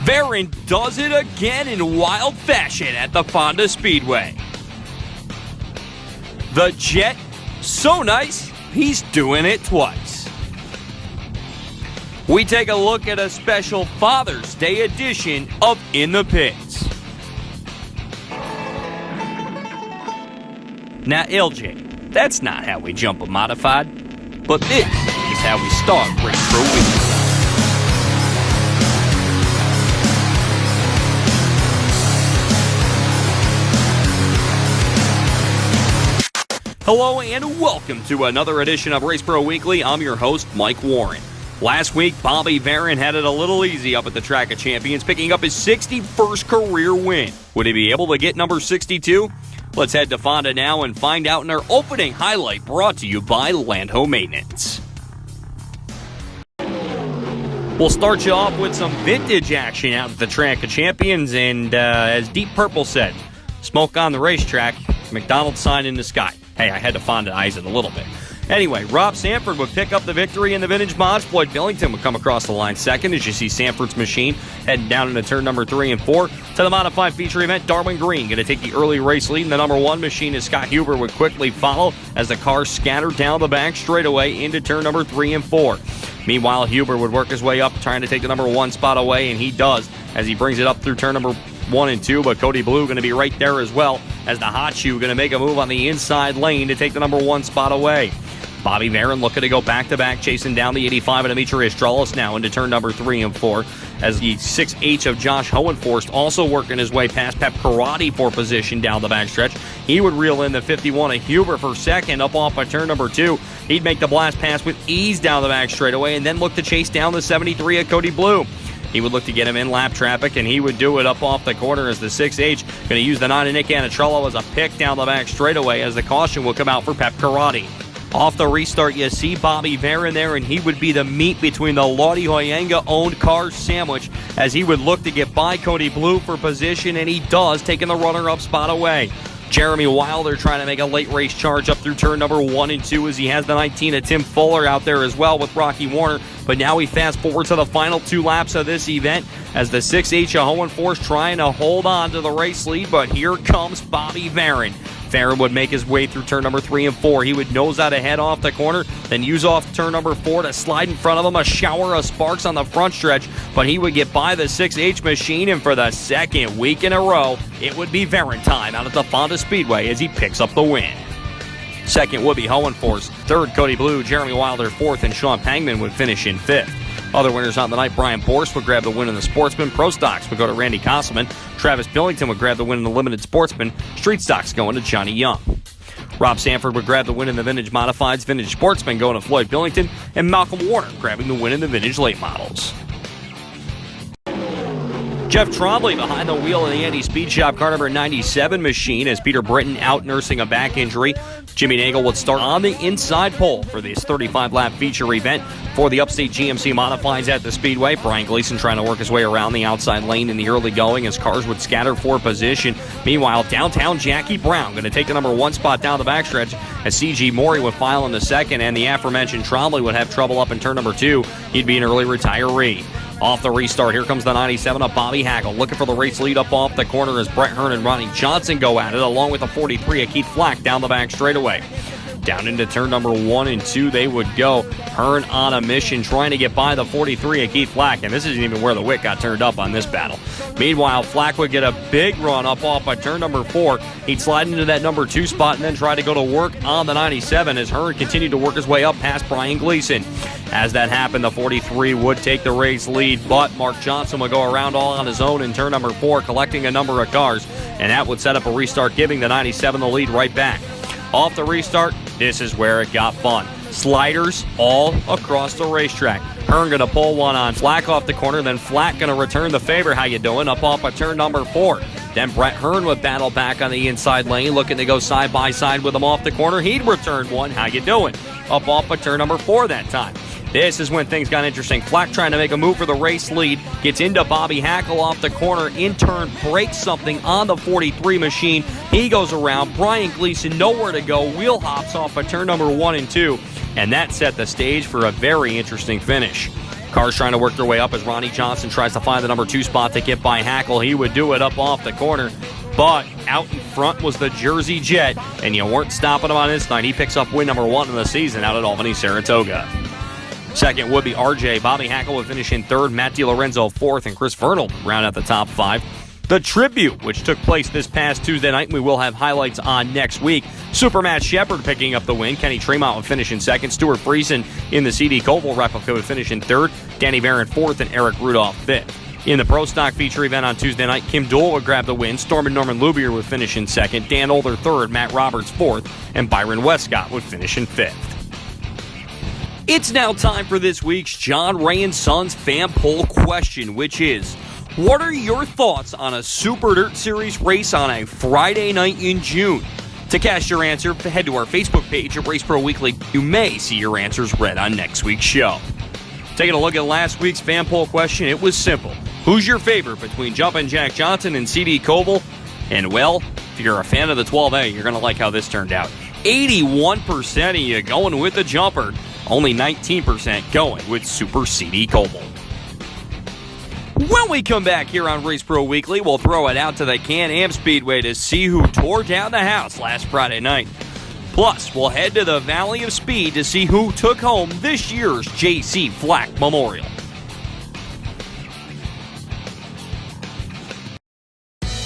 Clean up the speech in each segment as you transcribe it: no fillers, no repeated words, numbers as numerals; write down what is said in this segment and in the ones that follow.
Varon does it again in wild fashion at the Fonda Speedway. The Jet, so nice, he's doing it twice. We take a look at a special Father's Day edition of In the Pits. Now, LJ, that's not how we jump a modified, but this is how we start Race Pro Week. Hello and welcome to another edition of Race Pro Weekly. I'm your host, Mike Warren. Last week, Bobby Varon had it a little easy up at the Track of Champions, picking up his 61st career win. Would he be able to get number 62? Let's head to Fonda now and find out in our opening highlight brought to you by Landho Maintenance. We'll start you off with some vintage action out at the Track of Champions, and as Deep Purple said, smoke on the racetrack, McDonald's sign in the sky. Hey, I had to Fonda-ize it a little bit. Anyway, Rob Sanford would pick up the victory in the vintage mods. Floyd Billington would come across the line second as you see Sanford's machine heading down into turn number 3 and 4. To the modified feature event, Darwin Green going to take the early race lead. And the number 1 machine is Scott Huber would quickly follow as the cars scattered down the back straightaway into turn number 3 and 4. Meanwhile, Huber would work his way up trying to take the number 1 spot away, and he does as he brings it up through turn number 1 and 2, but Cody Blue going to be right there as well as the Hot Shoe going to make a move on the inside lane to take the number 1 spot away. Bobby Varon looking to go back-to-back, chasing down the 85 of Demetrius Strauss now into turn number 3 and 4 as the 6H of Josh Hohenforst also working his way past Pep Karate for position down the backstretch. He would reel in the 51 of Huber for second up off by turn number 2. He'd make the blast pass with ease down the back straightaway and then look to chase down the 73 of Cody Blue. He would look to get him in lap traffic, and he would do it up off the corner as the 6H going to use the 9 of Nick Anitrello as a pick down the back straightaway as the caution will come out for Pep Karate. Off the restart, you see Bobby Varon there, and he would be the meat between the Lottie Hoyenga-owned car sandwich as he would look to get by Cody Blue for position, and he does, taking the runner-up spot away. Jeremy Wilder trying to make a late race charge up through turn number 1 and 2 as he has the 19 of Tim Fuller out there as well with Rocky Warner. But now we fast forward to the final 2 laps of this event as the 6H of Hohenforst trying to hold on to the race lead, but here comes Bobby Varon. Varon would make his way through turn number 3 and 4. He would nose out ahead off the corner, then use off turn number 4 to slide in front of him, a shower of sparks on the front stretch, but he would get by the 6H machine, and for the second week in a row, it would be Varon time out at the Fonda Speedway as he picks up the win. Second would be Hohenforst. Third, Cody Blue. Jeremy Wilder, 4th, and Sean Pangman would finish in 5th. Other winners on the night, Brian Borst would grab the win in the Sportsman. Pro Stocks would go to Randy Kosselman. Travis Billington would grab the win in the Limited Sportsman. Street Stocks going to Johnny Young. Rob Sanford would grab the win in the Vintage Modifieds. Vintage Sportsman going to Floyd Billington. And Malcolm Warner grabbing the win in the Vintage Late Models. Jeff Trombley behind the wheel in the Andy Speed Shop car number 97 machine as Peter Britton out nursing a back injury. Jimmy Nagel would start on the inside pole for this 35-lap feature event for the Upstate GMC Modifieds at the Speedway. Brian Gleason trying to work his way around the outside lane in the early going as cars would scatter for position. Meanwhile, downtown Jackie Brown going to take the number 1 spot down the backstretch as C.G. Morey would file in the second, and the aforementioned Trombley would have trouble up in turn number 2. He'd be an early retiree. Off the restart, here comes the 97 of Bobby Hackle. Looking for the race lead up off the corner as Brett Hearn and Ronnie Johnson go at it, along with the 43 of Keith Flack down the back straightaway. Down into turn number 1 and 2 they would go. Hearn on a mission trying to get by the 43 of Keith Flack, and this isn't even where the wick got turned up on this battle. Meanwhile, Flack would get a big run up off by turn number 4. He'd slide into that number 2 spot and then try to go to work on the 97 as Hearn continued to work his way up past Brian Gleason. As that happened, the 43 would take the race lead, but Mark Johnson would go around all on his own in turn number 4, collecting a number of cars, and that would set up a restart, giving the 97 the lead right back. Off the restart, this is where it got fun. Sliders all across the racetrack. Hearn going to pull one on Flack off the corner, then Flack going to return the favor. How you doing? Up off of turn number 4. Then Brett Hearn would battle back on the inside lane, looking to go side by side with him off the corner. He'd return one. How you doing? Up off of turn number 4 that time. This is when things got interesting. Flack trying to make a move for the race lead. Gets into Bobby Hackle off the corner. In turn, breaks something on the 43 machine. He goes around. Brian Gleason nowhere to go. Wheel hops off of turn number 1 and 2. And that set the stage for a very interesting finish. Cars trying to work their way up as Ronnie Johnson tries to find the number 2 spot to get by Hackle. He would do it up off the corner, but out in front was the Jersey Jet, and you weren't stopping him on this night. He picks up win number 1 of the season out at Albany Saratoga. Second would be RJ. Bobby Hackle would finish in third, Matt DiLorenzo fourth, and Chris Vernal round out the top 5. The Tribute, which took place this past Tuesday night, we will have highlights on next week. Super Matt Shepard picking up the win. Kenny Tremont would finish in second. Stuart Friesen in the CD Koval replica would finish in third. Danny Barron fourth, and Eric Rudolph fifth. In the Pro Stock feature event on Tuesday night, Kim Dole would grab the win. Storm and Norman Lubier would finish in second. Dan Older third, Matt Roberts fourth, and Byron Westcott would finish in fifth. It's now time for this week's John Ray and Sons fan poll question, which is, what are your thoughts on a Super Dirt Series race on a Friday night in June? To cast your answer, head to our Facebook page at Race Pro Weekly. You may see your answers read on next week's show. Taking a look at last week's fan poll question, it was simple. Who's your favorite between Jumpin' Jack Johnson and CD Koval? And well, if you're a fan of the 12A, you're going to like how this turned out. 81% of you going with the jumper. Only 19% going with Super CD Koval. When we come back here on Race Pro Weekly, we'll throw it out to the Can-Am Speedway to see who tore down the house last Friday night. Plus, we'll head to the Valley of Speed to see who took home this year's J.C. Flack Memorial.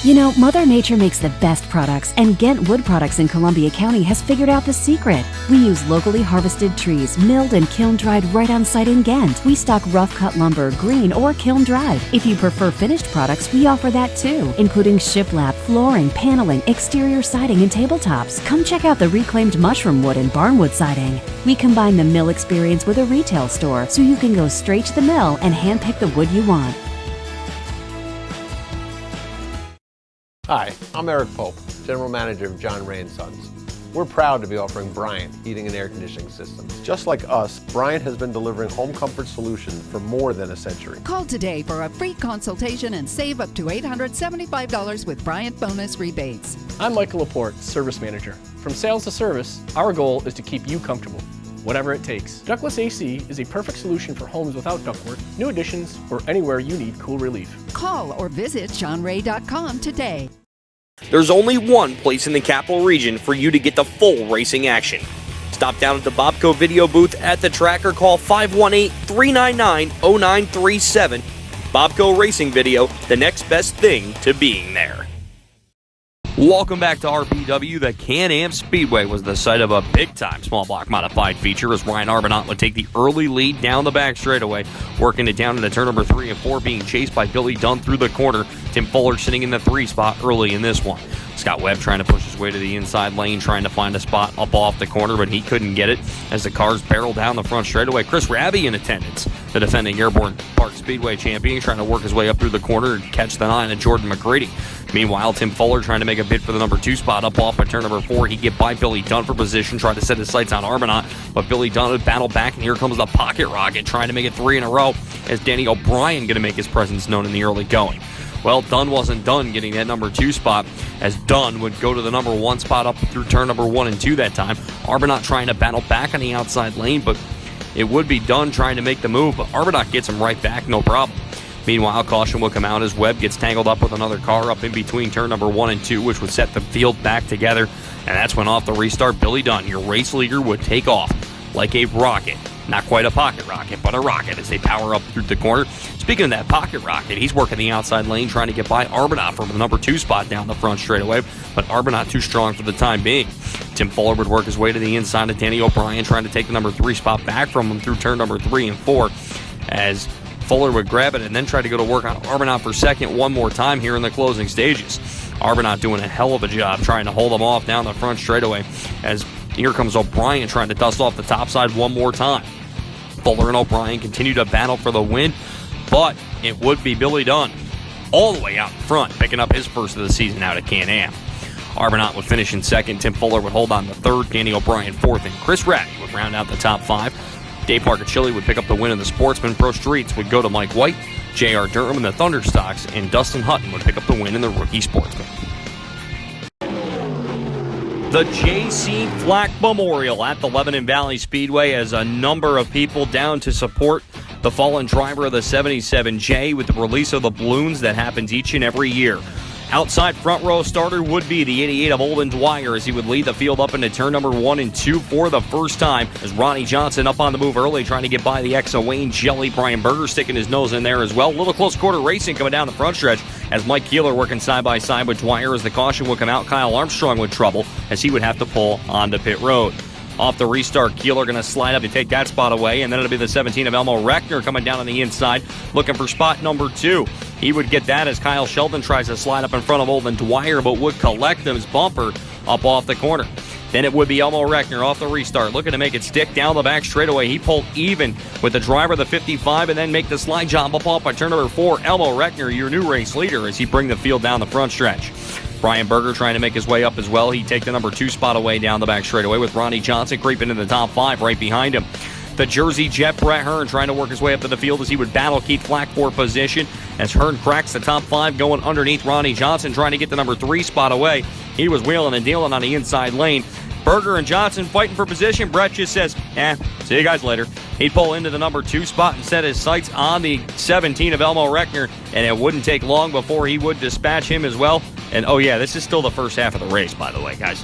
You know, Mother Nature makes the best products, and Ghent Wood Products in Columbia County has figured out the secret. We use locally harvested trees, milled and kiln-dried right on site in Ghent. We stock rough-cut lumber, green or kiln-dried. If you prefer finished products, we offer that too, including shiplap, flooring, paneling, exterior siding, and tabletops. Come check out the reclaimed mushroom wood and barnwood siding. We combine the mill experience with a retail store, so you can go straight to the mill and handpick the wood you want. Hi, I'm Eric Pope, General Manager of John Ray & Sons. We're proud to be offering Bryant heating and air conditioning systems. Just like us, Bryant has been delivering home comfort solutions for more than a century. Call today for a free consultation and save up to $875 with Bryant bonus rebates. I'm Michael Laporte, Service Manager. From sales to service, our goal is to keep you comfortable, whatever it takes. Ductless AC is a perfect solution for homes without ductwork, new additions, or anywhere you need cool relief. Call or visit johnray.com today. There's only one place in the Capital Region for you to get the full racing action. Stop down at the Bobco video booth at the track or call 518-399-0937. Bobco Racing Video, the next best thing to being there. Welcome back to RPW. The Can-Am Speedway was the site of a big-time small block modified feature as Ryan Arbonat would take the early lead down the back straightaway, working it down into turn number 3 and 4, being chased by Billy Dunn through the corner. Tim Fuller sitting in the 3 spot early in this one. Scott Webb trying to push his way to the inside lane, trying to find a spot up off the corner, but he couldn't get it as the cars barrel down the front straightaway. Chris Raby in attendance, the defending Airborne Park Speedway champion, trying to work his way up through the corner and catch the 9 of Jordan McCready. Meanwhile, Tim Fuller trying to make a bid for the number 2 spot up off at turn number 4. He'd get by Billy Dunn for position, trying to set his sights on Arbonat, but Billy Dunn would battle back, and here comes the pocket rocket, trying to make it 3 in a row as Danny O'Brien going to make his presence known in the early going. Well, Dunn wasn't done getting that number 2 spot, as Dunn would go to the number 1 spot up through turn number 1 and 2 that time. Arbonat trying to battle back on the outside lane, but it would be Dunn trying to make the move, but Arbonat gets him right back, no problem. Meanwhile, caution will come out as Webb gets tangled up with another car up in between turn number 1 and 2, which would set the field back together, and that's when off the restart, Billy Dunn, your race leader, would take off like a rocket. Not quite a pocket rocket, but a rocket as they power up through the corner. Speaking of that pocket rocket, he's working the outside lane trying to get by Arbonat from the number 2 spot down the front straightaway, but Arbonat too strong for the time being. Tim Fuller would work his way to the inside of Danny O'Brien, trying to take the number 3 spot back from him through turn number 3 and 4, as Fuller would grab it and then try to go to work on Arbonat for second one more time here in the closing stages. Arbonat doing a hell of a job trying to hold him off down the front straightaway, as here comes O'Brien trying to dust off the top side one more time. Fuller and O'Brien continue to battle for the win, but it would be Billy Dunn all the way out in front, picking up his first of the season out at Can-Am. Arbonat would finish in second, Tim Fuller would hold on to third, Danny O'Brien fourth, and Chris Raby would round out the top 5. Dave Parker-Chili would pick up the win in the Sportsman. Pro Streets would go to Mike White, J.R. Durham in the Thunderstocks, and Dustin Hutton would pick up the win in the Rookie Sportsman. The J.C. Flack Memorial at the Lebanon Valley Speedway, as a number of people down to support the fallen driver of the 77J with the release of the balloons that happens each and every year. Outside front row starter would be the 88 of Olden Dwyer as he would lead the field up into turn number 1 and 2 for the first time. As Ronnie Johnson up on the move early, trying to get by the ex of Wayne Jelly. Brian Berger sticking his nose in there as well. Little close quarter racing coming down the front stretch as Mike Keeler working side by side with Dwyer as the caution would come out. Kyle Armstrong with trouble as he would have to pull onto pit road. Off the restart, Keeler going to slide up to take that spot away, and then it'll be the 17 of Elmo Reckner coming down on the inside, looking for spot number 2. He would get that as Kyle Sheldon tries to slide up in front of Olden Dwyer, but would collect his bumper up off the corner. Then it would be Elmo Reckner off the restart, looking to make it stick down the back straightaway. He pulled even with the driver of the 55 and then make the slide jump up off by turn number 4. Elmo Reckner, your new race leader, as he bring the field down the front stretch. Brian Berger trying to make his way up as well. He'd take the number 2 spot away down the back straightaway with Ronnie Johnson creeping into the top 5 right behind him. The Jersey Jet, Brett Hearn, trying to work his way up to the field as he would battle Keith Flack for position. As Hearn cracks the top 5 going underneath Ronnie Johnson, trying to get the number 3 spot away. He was wheeling and dealing on the inside lane. Berger and Johnson fighting for position. Brett just says, see you guys later. He'd pull into the number 2 spot and set his sights on the 17 of Elmo Reckner, and it wouldn't take long before he would dispatch him as well. And oh yeah, this is still the first half of the race, by the way, guys.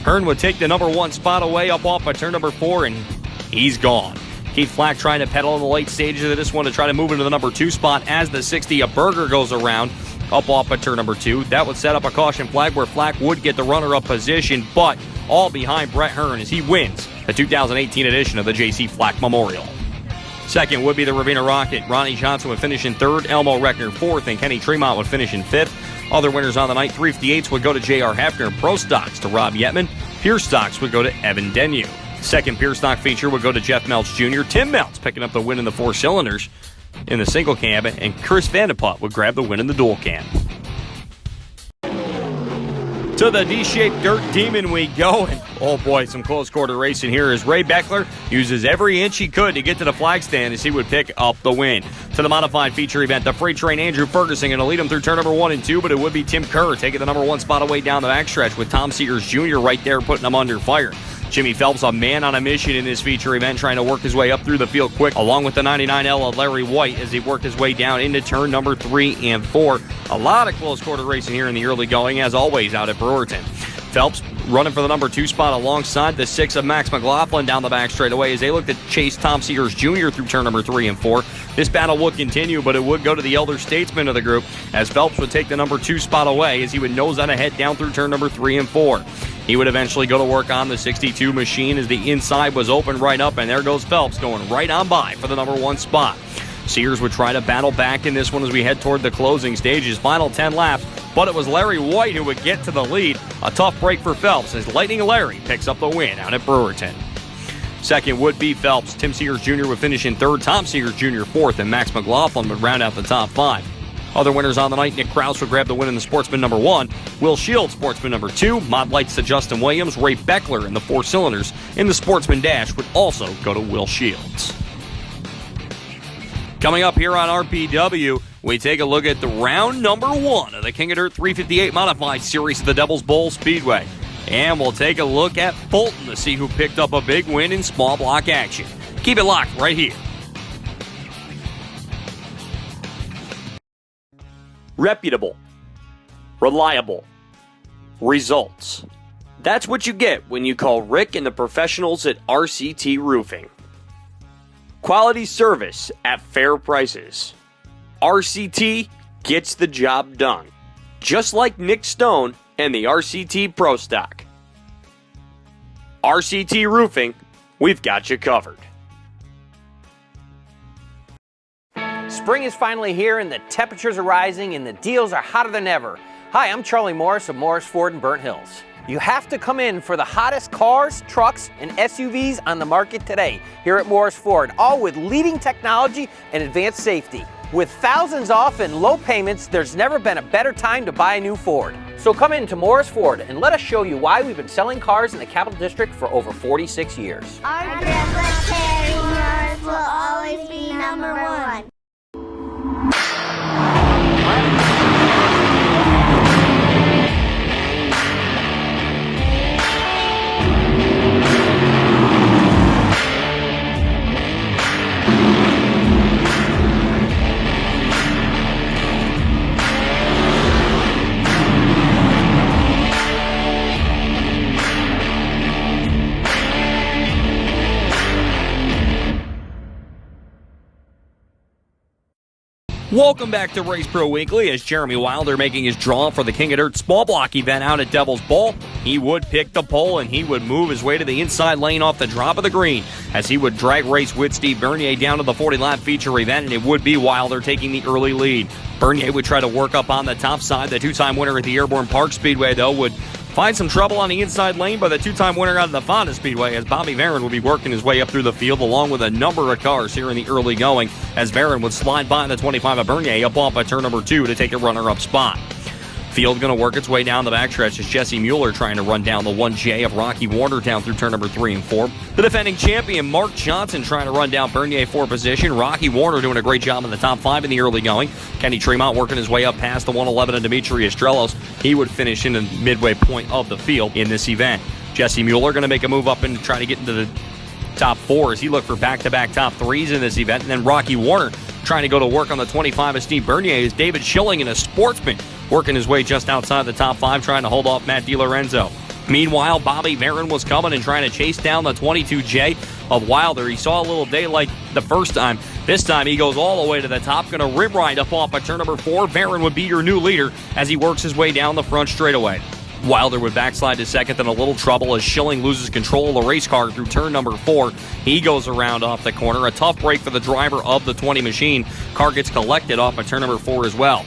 Hearn would take the number 1 spot away up off by turn number 4, and he's gone. Keith Flack trying to pedal in the late stages of this one to try to move into the number 2 spot as the 60 of Berger goes around up off by turn number 2. That would set up a caution flag where Flack would get the runner-up position, but all behind Brett Hearn as he wins the 2018 edition of the J.C. Flack Memorial. Second would be the Ravenna Rocket. Ronnie Johnson would finish in 3rd, Elmo Reckner 4th, and Kenny Tremont would finish in 5th. Other winners on the night, 358s would go to J.R. Hefner. Pro Stocks to Rob Yetman. Pure Stocks would go to Evan Denyu. Second Pure Stock feature would go to Jeff Meltz Jr. Tim Meltz picking up the win in the 4 cylinders in the single cab, and Chris Vandeput would grab the win in the dual cab. To the D-shaped dirt demon we go, and oh boy, some close quarter racing here as Ray Beckler uses every inch he could to get to the flag stand as he would pick up the win. To the modified feature event, the freight train Andrew Ferguson going to lead him through turn number 1 and 2, but it would be Tim Kerr taking the number 1 spot away down the backstretch with Tom Sears Jr. right there putting him under fire. Jimmy Phelps, a man on a mission in this feature event, trying to work his way up through the field quick, along with the 99L of Larry White as he worked his way down into turn number 3 and 4. A lot of close quarter racing here in the early going, as always, out at Brewerton. Phelps running for the number 2 spot alongside the 6 of Max McLaughlin down the back straightaway as they look to chase Tom Sears Jr. through turn number 3 and 4. This battle would continue, but it would go to the elder statesman of the group as Phelps would take the number 2 spot away as he would nose on ahead down through turn number 3 and 4. He would eventually go to work on the 62 machine as the inside was open right up, and there goes Phelps going right on by for the number 1 spot. Sears would try to battle back in this one as we head toward the closing stages. Final 10 laps, but it was Larry White who would get to the lead. A tough break for Phelps as Lightning Larry picks up the win out at Brewerton. Second would be Phelps. Tim Sears Jr. would finish in 3rd, Tom Sears Jr. 4th, and Max McLaughlin would round out the top 5. Other winners on the night, Nick Krause would grab the win in the Sportsman number 1, Will Shields, Sportsman number 2, Mod Lights to Justin Williams, Ray Beckler in the 4 cylinders in the Sportsman Dash would also go to Will Shields. Coming up here on RPW, we take a look at the round number 1 of the King of Dirt 358 Modified Series of the Devil's Bowl Speedway. And we'll take a look at Fulton to see who picked up a big win in small block action. Keep it locked right here. Reputable, reliable, results. That's what you get when you call Rick and the professionals at RCT Roofing. Quality service at fair prices. RCT gets the job done. Just like Nick Stone and the RCT Pro Stock. RCT Roofing, we've got you covered. Spring is finally here and the temperatures are rising and the deals are hotter than ever. Hi, I'm Charlie Morris of Morris Ford in Burnt Hills. You have to come in for the hottest cars, trucks, and SUVs on the market today here at Morris Ford, all with leading technology and advanced safety. With thousands off and low payments, there's never been a better time to buy a new Ford. So come in to Morris Ford and let us show you why we've been selling cars in the Capital District for over 46 years. Our military yours will always be number 1. Welcome back to Race Pro Weekly as Jeremy Wilder making his draw for the King of Dirt small block event out at Devil's Bowl. He would pick the pole and he would move his way to the inside lane off the drop of the green as he would drag race with Steve Bernier down to the 40-lap feature event, and it would be Wilder taking the early lead. Bernier would try to work up on the top side. The two-time winner at the Airborne Park Speedway, though, would find some trouble on the inside lane by the two-time winner out of the Fonda Speedway as Bobby Varon would be working his way up through the field along with a number of cars here in the early going as Varon would slide by the 25 of Bernier up off at turn number 2 to take a runner-up spot. Field going to work its way down the backstretch as Jesse Mueller trying to run down the 1J of Rocky Warner down through turn number 3 and 4. The defending champion Mark Johnson trying to run down Bernier for position. Rocky Warner doing a great job in the top 5 in the early going. Kenny Tremont working his way up past the 111 of Demetrius Strelos. He would finish in the midway point of the field in this event. Jesse Mueller going to make a move up and try to get into the top 4 as he looked for back-to-back top 3s in this event. And then Rocky Warner trying to go to work on the 25 of Steve Bernier is David Schilling in a Sportsman working his way just outside the top 5 trying to hold off Matt DiLorenzo. Meanwhile, Bobby Varon was coming and trying to chase down the 22J of Wilder. He saw a little daylight the first time. This time he goes all the way to the top, going to rib ride up off at turn number 4. Varon would be your new leader as he works his way down the front straightaway. Wilder would backslide to second, then a little trouble as Schilling loses control of the race car through turn number 4. He goes around off the corner. A tough break for the driver of the 20 machine. Car gets collected off at turn number 4 as well.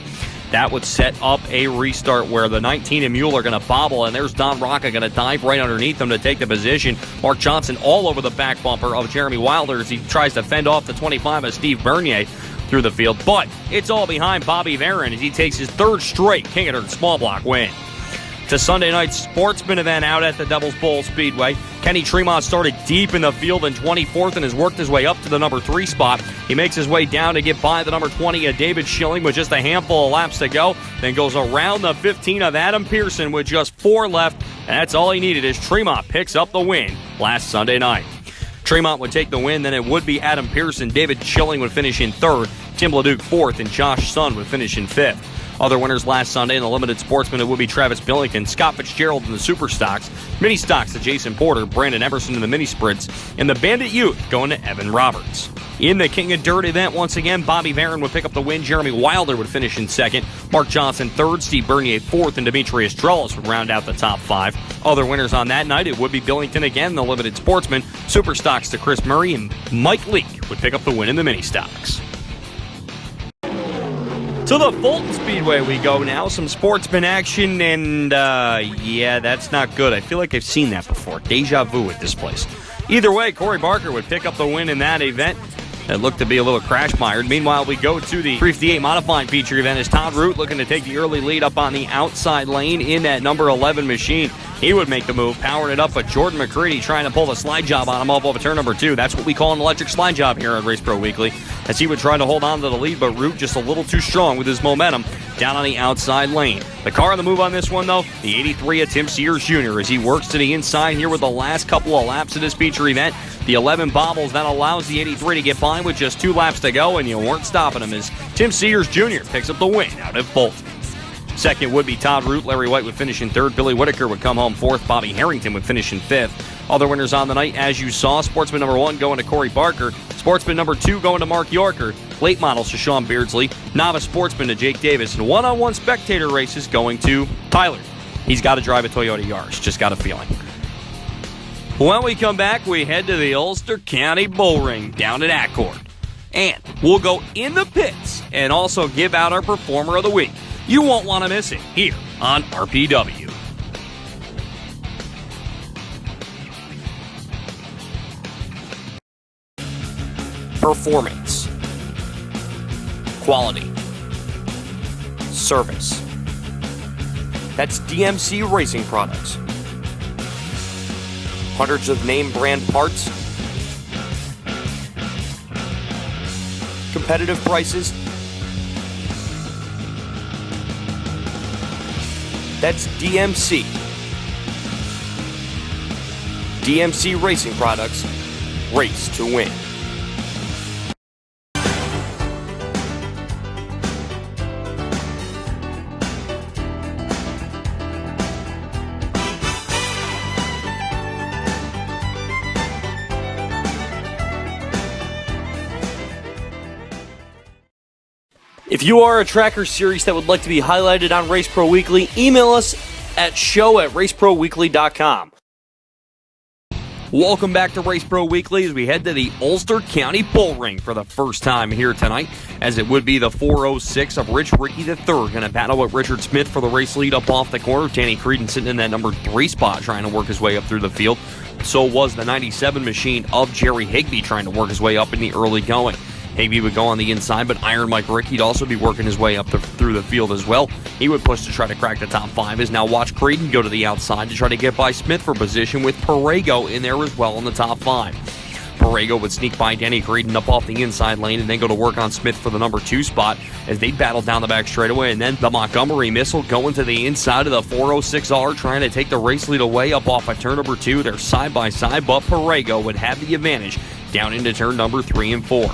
That would set up a restart where the 19 and Mueller are going to bobble, and there's Don Rocca going to dive right underneath them to take the position. Mark Johnson all over the back bumper of Jeremy Wilder as he tries to fend off the 25 of Steve Bernier through the field. But it's all behind Bobby Varon as he takes his 3rd straight King of Dirt small block win. To Sunday night's Sportsman event out at the Devil's Bowl Speedway. Kenny Tremont started deep in the field in 24th and has worked his way up to the number 3 spot. He makes his way down to get by the number 20 of David Schilling with just a handful of laps to go. Then goes around the 15 of Adam Pearson with just 4 left. And that's all he needed as Tremont picks up the win last Sunday night. Tremont would take the win, then it would be Adam Pearson. David Schilling would finish in 3rd. Tim LeDuc 4th, and Josh Sun would finish in 5th. Other winners last Sunday in the Limited Sportsman, it would be Travis Billington, Scott Fitzgerald in the Super Stocks, Mini Stocks to Jason Porter, Brandon Emerson in the Mini Sprints, and the Bandit Youth going to Evan Roberts. In the King of Dirt event, once again, Bobby Varon would pick up the win. Jeremy Wilder would finish in 2nd. Mark Johnson 3rd, Steve Bernier 4th, and Demetrius Strelos would round out the top 5. Other winners on that night, it would be Billington again, the Limited Sportsman, Super Stocks to Chris Murray, and Mike Leake would pick up the win in the Mini Stocks. To the Fulton Speedway we go now. Some Sportsman action, and yeah, that's not good. I feel like I've seen that before. Deja vu at this place. Either way, Corey Barker would pick up the win in that event. It looked to be a little crash-mired. Meanwhile, we go to the 358 Modifying Feature event as Todd Root looking to take the early lead up on the outside lane in that number 11 machine. He would make the move, powering it up, but Jordan McCready trying to pull the slide job on him off of turn number 2. That's what we call an electric slide job here on Race Pro Weekly, as he would try to hold on to the lead, but Root just a little too strong with his momentum down on the outside lane. The car on the move on this one, though, the 83 of Tim Sears Jr. as he works to the inside here with the last couple of laps of this feature event. The 11 bobbles, that allows the 83 to get by with just 2 laps to go, and you weren't stopping him as Tim Sears Jr. picks up the win out at Fulton. Second would be Todd Root. Larry White would finish in 3rd. Billy Whitaker would come home 4th. Bobby Harrington would finish in 5th. Other winners on the night, as you saw, Sportsman number 1 going to Corey Barker. Sportsman number 2 going to Mark Yorker. Late models to Sean Beardsley. Novice Sportsman to Jake Davis. And one-on-one spectator races going to Tyler. He's got to drive a Toyota Yaris. Just got a feeling. When we come back, we head to the Ulster County Bull Ring down at Accord. And we'll go in the pits and also give out our Performer of the Week. You won't want to miss it here on RPW. Performance, quality, service. That's DMC Racing Products. Hundreds of name brand parts, competitive prices. That's DMC. DMC Racing Products. Race to win. If you are a tracker series that would like to be highlighted on Race Pro Weekly, email us at show@raceproweekly.com. Welcome back to Race Pro Weekly as we head to the Ulster County Bull Ring for the first time here tonight, as it would be the 406 of Rich Ricky III going to battle with Richard Smith for the race lead up off the corner. Danny Creedon sitting in that number 3 spot trying to work his way up through the field. So was the 97 machine of Jerry Higbee trying to work his way up in the early going. Higbee would go on the inside, but Iron Mike Rickey'd also be working his way up through the field as well. He would push to try to crack the top 5 as now watch Creedon go to the outside to try to get by Smith for position with Perego in there as well in the top 5. Perego would sneak by Danny Creedon up off the inside lane and then go to work on Smith for the number 2 spot as they battle down the back straightaway. And then the Montgomery Missile going to the inside of the 406R trying to take the race lead away up off of turn number 2. They're side by side, but Perego would have the advantage down into turn number 3 and 4.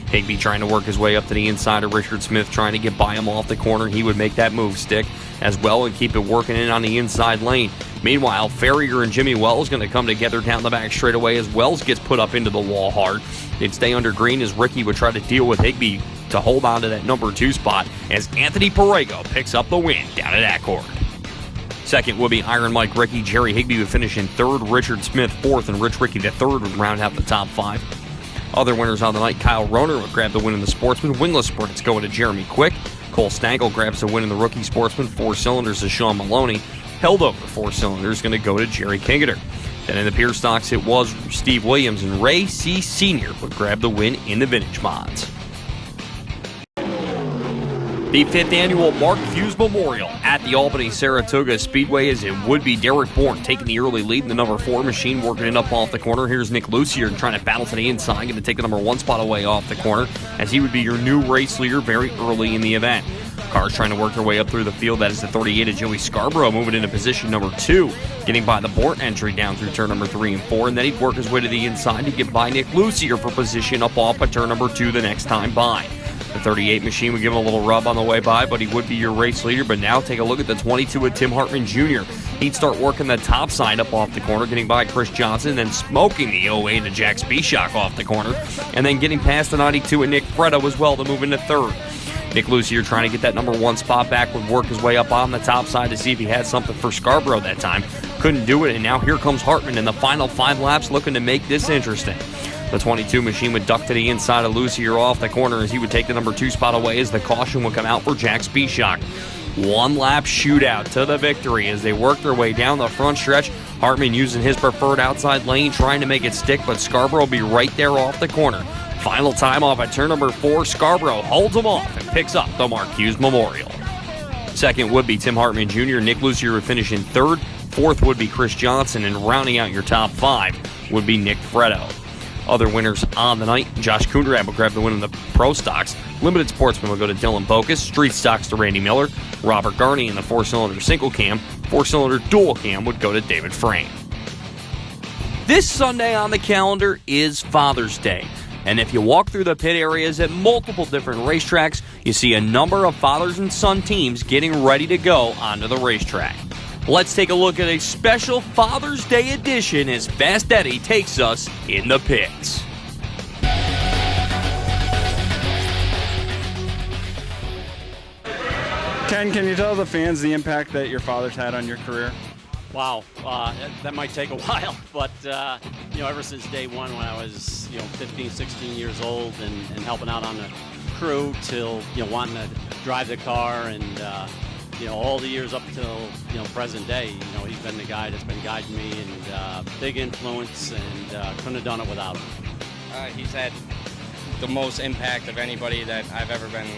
Higbee trying to work his way up to the inside of Richard Smith, trying to get by him off the corner. He would make that move stick as well and keep it working in on the inside lane. Meanwhile, Ferrier and Jimmy Wells going to come together down the back straightaway as Wells gets put up into the wall hard. They'd stay under green as Ricky would try to deal with Higbee to hold on to that number 2 spot as Anthony Perego picks up the win down at Accord. Second would be Iron Mike Rickey. Jerry Higbee would finish in 3rd, Richard Smith 4th, and Rich Ricky III would round out the top 5. Other winners on the night, Kyle Roner would grab the win in the Sportsman. Winless sprints going to Jeremy Quick. Cole Stangle grabs the win in the Rookie Sportsman. 4 cylinders to Sean Maloney. Held over 4 cylinders going to go to Jerry Kingeter. Then in the Pierce stocks, it was Steve Williams, and Ray C. Sr. would grab the win in the Vintage Mods. The 5th annual Mark Hughes Memorial at the Albany Saratoga Speedway, as it would be Derek Bourne taking the early lead in the number 4 machine, working it up off the corner. Here's Nick Lucier trying to battle to the inside, going to take the number 1 spot away off the corner, as he would be your new race leader very early in the event. Cars trying to work their way up through the field. That is the 38 of Joey Scarborough moving into position number 2, getting by the Bourne entry down through turn number 3 and 4, and then he'd work his way to the inside to get by Nick Lucier for position up off of turn number 2 the next time by. The 38 machine would give him a little rub on the way by, but he would be your race leader. But now take a look at the 22 of Tim Hartman Jr. He'd start working the top side up off the corner, getting by Chris Johnson, then smoking the 08 of Jack Spieshak off the corner, and then getting past the 92 of Nick Freddo as well to move into 3rd. Nick Lucier trying to get that number 1 spot back would work his way up on the top side to see if he had something for Scarborough that time. Couldn't do it, and now here comes Hartman in the final 5 laps looking to make this interesting. The 22 machine would duck to the inside of Lucier off the corner as he would take the number 2 spot away as the caution would come out for Jack Spieshak. 1 lap shootout to the victory as they work their way down the front stretch. Hartman using his preferred outside lane, trying to make it stick, but Scarborough will be right there off the corner. Final time off at turn number 4, Scarborough holds him off and picks up the Mark Hughes Memorial. Second would be Tim Hartman Jr. Nick Lucier would finish in 3rd. 4th would be Chris Johnson, and rounding out your top 5 would be Nick Freddo. Other winners on the night, Josh Kundrad will grab the win in the Pro Stocks. Limited Sportsman will go to Dylan Bokus. Street Stocks to Randy Miller. Robert Garney in the 4-cylinder single cam. 4-cylinder dual cam would go to David Frame. This Sunday on the calendar is Father's Day. And if you walk through the pit areas at multiple different racetracks, you see a number of fathers and son teams getting ready to go onto the racetrack. Let's take a look at a special Father's Day edition as Fast Eddie takes us in the pits. Ken, can you tell the fans the impact that your father's had on your career? Wow, that might take a while, but ever since day one when I was 15, 16 years old and helping out on the crew till wanting to drive the car and all the years up till present day, he's been the guy that's been guiding me and big influence, and couldn't have done it without him. He's had the most impact of anybody that I've ever been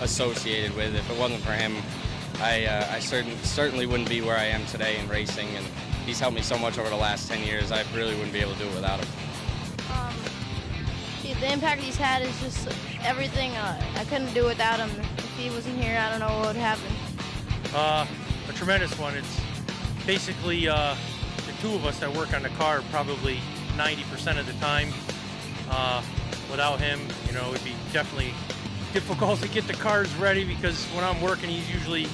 associated with. If it wasn't for him, I certainly wouldn't be where I am today in racing, and he's helped me so much over the last 10 years. I really wouldn't be able to do it without him. The impact he's had is just everything. I couldn't do without him. If he wasn't here, I don't know what would happen. A tremendous one. It's basically the two of us that work on the car probably 90% of the time. Without him, it'd be definitely difficult to get the cars ready, because when I'm working, he's usually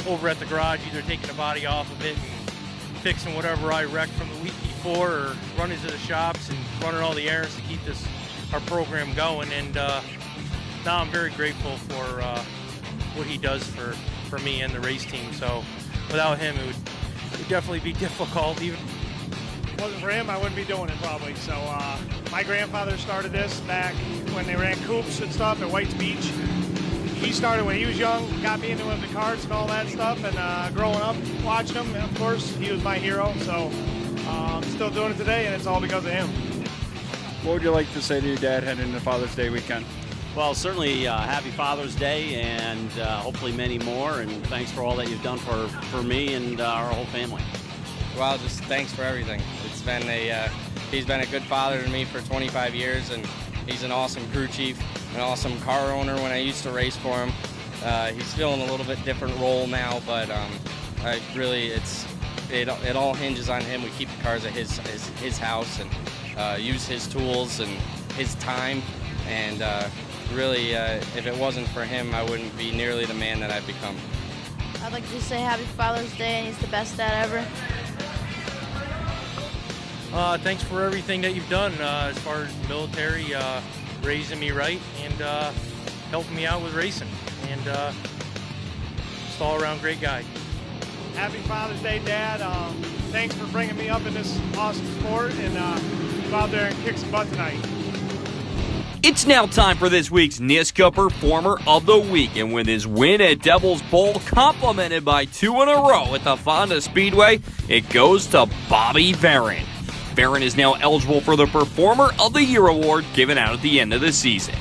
over at the garage, either taking the body off of it and fixing whatever I wrecked from the week before, or running to the shops and running all the errands to keep our program going. And now I'm very grateful for what he does for me and the race team. So without him, it would definitely be difficult. Even if it wasn't for him, I wouldn't be doing it probably. So my grandfather started this back when they ran coops and stuff at White's Beach. He started when he was young, got me into the karts and all that stuff, and growing up watching him, of course, he was my hero. So I'm still doing it today, and it's all because of him. What would you like to say to your dad heading into Father's Day weekend? Well, certainly happy Father's Day, and hopefully many more, and thanks for all that you've done for me and our whole family. Well, just thanks for everything. It's been he's been a good father to me for 25 years, and he's an awesome crew chief, an awesome car owner when I used to race for him. He's feeling a little bit different role now, but it all hinges on him. We keep the cars at his house and use his tools and his time, and really, if it wasn't for him, I wouldn't be nearly the man that I've become. I'd like to say Happy Father's Day, and he's the best dad ever. Thanks for everything that you've done as far as the military, raising me right, and helping me out with racing. And just all around great guy. Happy Father's Day, Dad. Thanks for bringing me up in this awesome sport, and go out there and kick some butt tonight. It's now time for this week's NISCA Performer of the Week, and with his win at Devil's Bowl, complimented by 2 in a row at the Fonda Speedway, it goes to Bobby Varon. Varon is now eligible for the Performer of the Year award given out at the end of the season.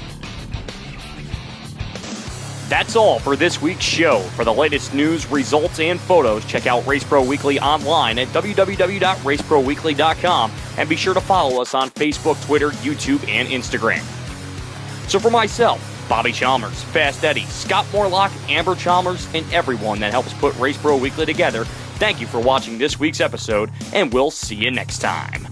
That's all for this week's show. For the latest news, results, and photos, check out Race Pro Weekly online at www.raceproweekly.com, and be sure to follow us on Facebook, Twitter, YouTube, and Instagram. So for myself, Bobby Chalmers, Fast Eddie, Scott Morlock, Amber Chalmers, and everyone that helps put Race Pro Weekly together, thank you for watching this week's episode, and we'll see you next time.